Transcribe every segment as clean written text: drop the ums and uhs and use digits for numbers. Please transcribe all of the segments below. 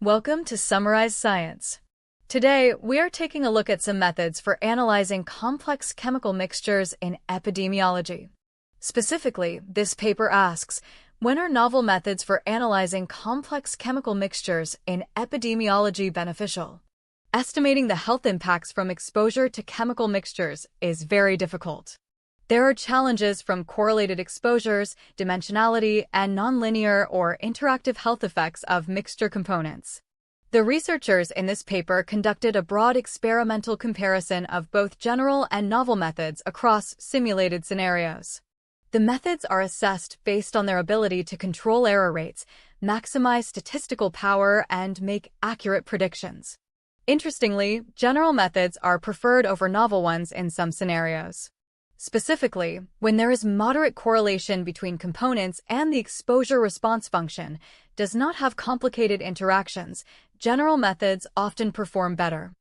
Welcome to Summarize Science. Today, we are taking a look at some methods for analyzing complex chemical mixtures in epidemiology. Specifically, this paper asks, when are novel methods for analyzing complex chemical mixtures in epidemiology beneficial? Estimating the health impacts from exposure to chemical mixtures is very difficult. There are challenges from correlated exposures, dimensionality, and nonlinear or interactive health effects of mixture components. The researchers in this paper conducted a broad experimental comparison of both general and novel methods across simulated scenarios. The methods are assessed based on their ability to control error rates, maximize statistical power, and make accurate predictions. Interestingly, general methods are preferred over novel ones in some scenarios. Specifically, when there is moderate correlation between components and the exposure-response function does not have complicated interactions, general methods often perform better.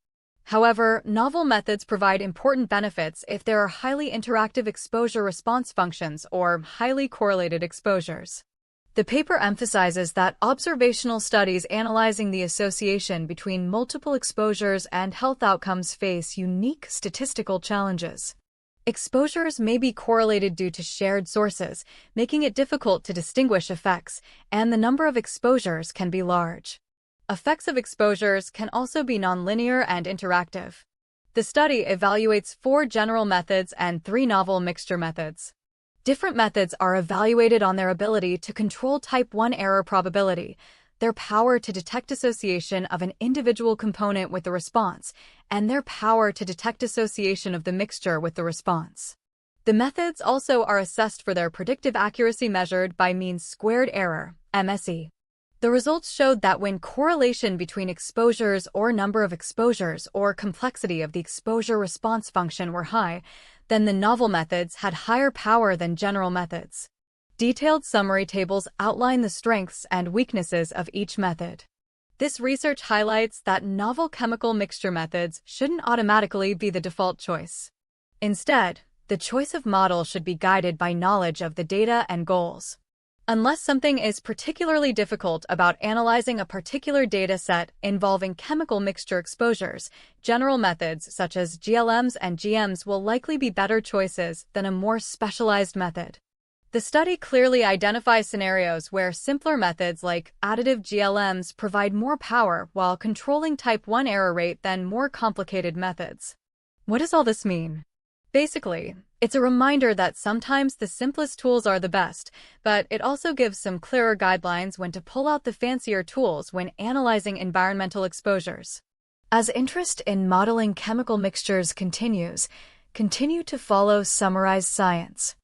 However, novel methods provide important benefits if there are highly interactive exposure-response functions or highly correlated exposures. The paper emphasizes that observational studies analyzing the association between multiple exposures and health outcomes face unique statistical challenges. Exposures may be correlated due to shared sources, making it difficult to distinguish effects, and the number of exposures can be large. Effects of exposures can also be nonlinear and interactive. The study evaluates 4 general methods and 3 novel mixture methods. Different methods are evaluated on their ability to control type 1 error probability, their power to detect association of an individual component with the response, and their power to detect association of the mixture with the response. The methods also are assessed for their predictive accuracy measured by mean squared error, MSE. The results showed that when correlation between exposures or number of exposures or complexity of the exposure-response function were high, then the novel methods had higher power than general methods. Detailed summary tables outline the strengths and weaknesses of each method. This research highlights that novel chemical mixture methods shouldn't automatically be the default choice. Instead, the choice of model should be guided by knowledge of the data and goals. Unless something is particularly difficult about analyzing a particular data set involving chemical mixture exposures, general methods such as GLMs and GMs will likely be better choices than a more specialized method. The study clearly identifies scenarios where simpler methods like additive GLMs provide more power while controlling type 1 error rate than more complicated methods. What does all this mean? Basically, it's a reminder that sometimes the simplest tools are the best, but it also gives some clearer guidelines when to pull out the fancier tools when analyzing environmental exposures. As interest in modeling chemical mixtures continues, continue to follow Summarize Science.